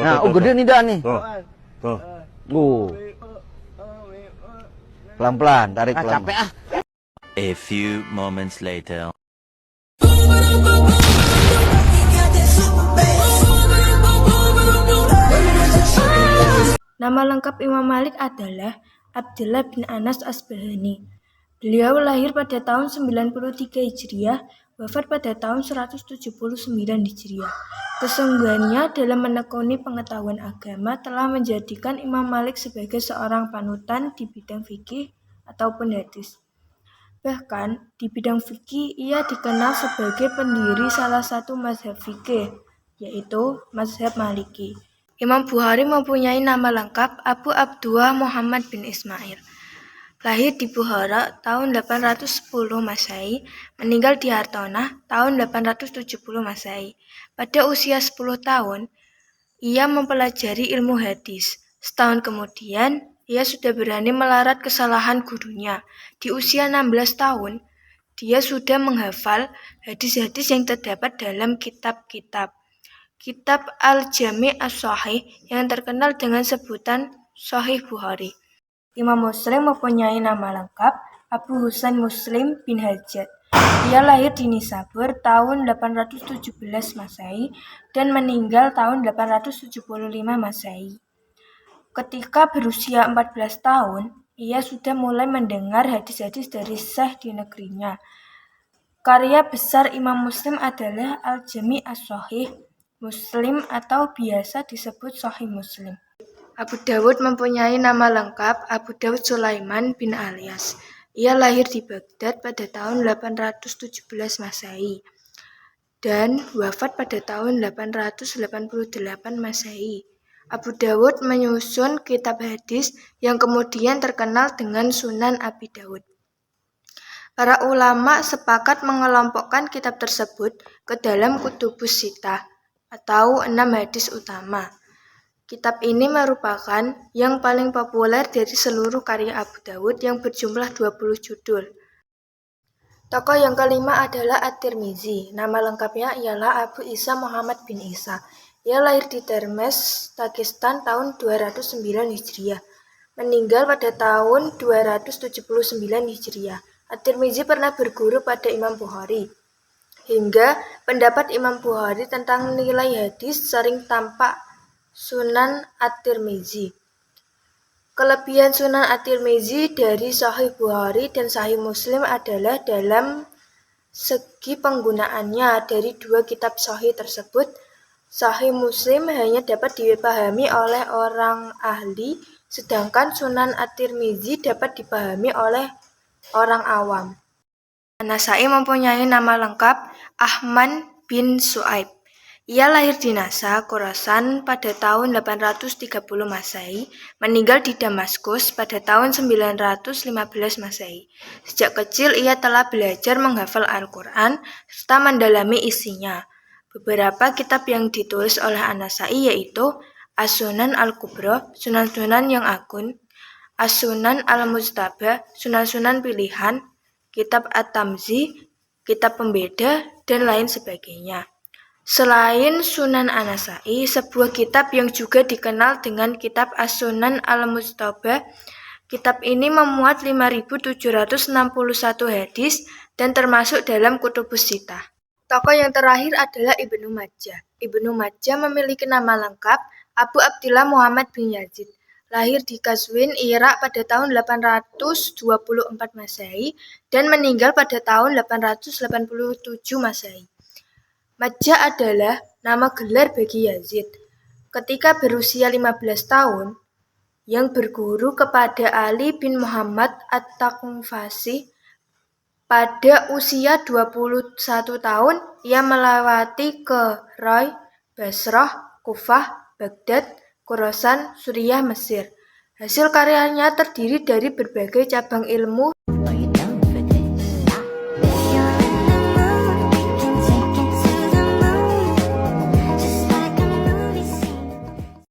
Nah, gede nih dah nih. Tuh. Pelan-pelan, tarik pelan. Capek ah. A few moments later. Nama lengkap Imam Malik adalah Abdullah bin Anas Asbahani. Beliau lahir pada tahun 93 Hijriah, wafat pada tahun 179 Hijriah. Kesungguhannya dalam menekuni pengetahuan agama telah menjadikan Imam Malik sebagai seorang panutan di bidang fikih ataupun hadis. Bahkan di bidang fikih ia dikenal sebagai pendiri salah satu mazhab fikih, yaitu mazhab Maliki. Imam Bukhari mempunyai nama lengkap Abu Abdullah Muhammad bin Ismail. Lahir di Bukhara tahun 810 Masehi, meninggal di Hartona tahun 870 Masehi. Pada usia 10 tahun, ia mempelajari ilmu hadis. Setahun kemudian, ia sudah berani melarat kesalahan gurunya. Di usia 16 tahun, dia sudah menghafal hadis-hadis yang terdapat dalam kitab Al-Jami' As-Sahih yang terkenal dengan sebutan Sahih Bukhari. Imam Muslim mempunyai nama lengkap Abu Husain Muslim bin Hajjaj. Ia lahir di Nisabur tahun 817 Masehi dan meninggal tahun 875 Masehi. Ketika berusia 14 tahun, ia sudah mulai mendengar hadis-hadis dari syekh di negerinya. Karya besar Imam Muslim adalah Al-Jami' As-Sahih Muslim atau biasa disebut Sahih Muslim. Abu Dawud mempunyai nama lengkap Abu Dawud Sulaiman bin Alyas. Ia lahir di Baghdad pada tahun 817 Masehi dan wafat pada tahun 888 Masehi. Abu Dawud menyusun kitab hadis yang kemudian terkenal dengan Sunan Abi Dawud. Para ulama sepakat mengelompokkan kitab tersebut ke dalam Kutubus Sittah atau 6 hadis utama. Kitab ini merupakan yang paling populer dari seluruh karya Abu Dawud yang berjumlah 20 judul. Tokoh yang kelima adalah At-Tirmizi. Nama lengkapnya ialah Abu Isa Muhammad bin Isa. Ia lahir di Termes, Dagestan tahun 209 Hijriah. Meninggal pada tahun 279 Hijriah. At-Tirmizi pernah berguru pada Imam Bukhari. Hingga pendapat Imam Bukhari tentang nilai hadis sering tampak Sunan At-Tirmizi. Kelebihan Sunan At-Tirmizi dari Sahih Bukhari dan Sahih Muslim adalah dalam segi penggunaannya. Dari dua kitab Sahih tersebut, Sahih Muslim hanya dapat dipahami oleh orang ahli, sedangkan Sunan At-Tirmizi dapat dipahami oleh orang awam. An-Nasai mempunyai nama lengkap Ahmad bin Su'aib. Ia lahir di Nasa, Khorasan pada tahun 830 Masehi, meninggal di Damaskus pada tahun 915 Masehi. Sejak kecil ia telah belajar menghafal Al-Quran serta mendalami isinya. Beberapa kitab yang ditulis oleh An-Nasai yaitu As-Sunan Al-Kubra, Sunan-Sunan yang Agung, As-Sunan Al-Mujtaba, Sunan-Sunan Pilihan, Kitab At-Tamzi, Kitab Pembeda, dan lain sebagainya. Selain Sunan An-Nasai, sebuah kitab yang juga dikenal dengan Kitab As-Sunan Al-Mujtaba, kitab ini memuat 5.761 hadis dan termasuk dalam Kutubus Sittah. Tokoh yang terakhir adalah Ibnu Majah. Ibnu Majah memiliki nama lengkap Abu Abdillah Muhammad bin Yazid. Lahir di Qazwin, Irak pada tahun 824 Masehi dan meninggal pada tahun 887 Masehi. Majah adalah nama gelar bagi Yazid. Ketika berusia 15 tahun, yang berguru kepada Ali bin Muhammad At-Taqfasi, pada usia 21 tahun, ia melewati ke Roy, Basrah, Kufah, Baghdad, Khorasan, Suriah, Mesir. Hasil karyanya terdiri dari berbagai cabang ilmu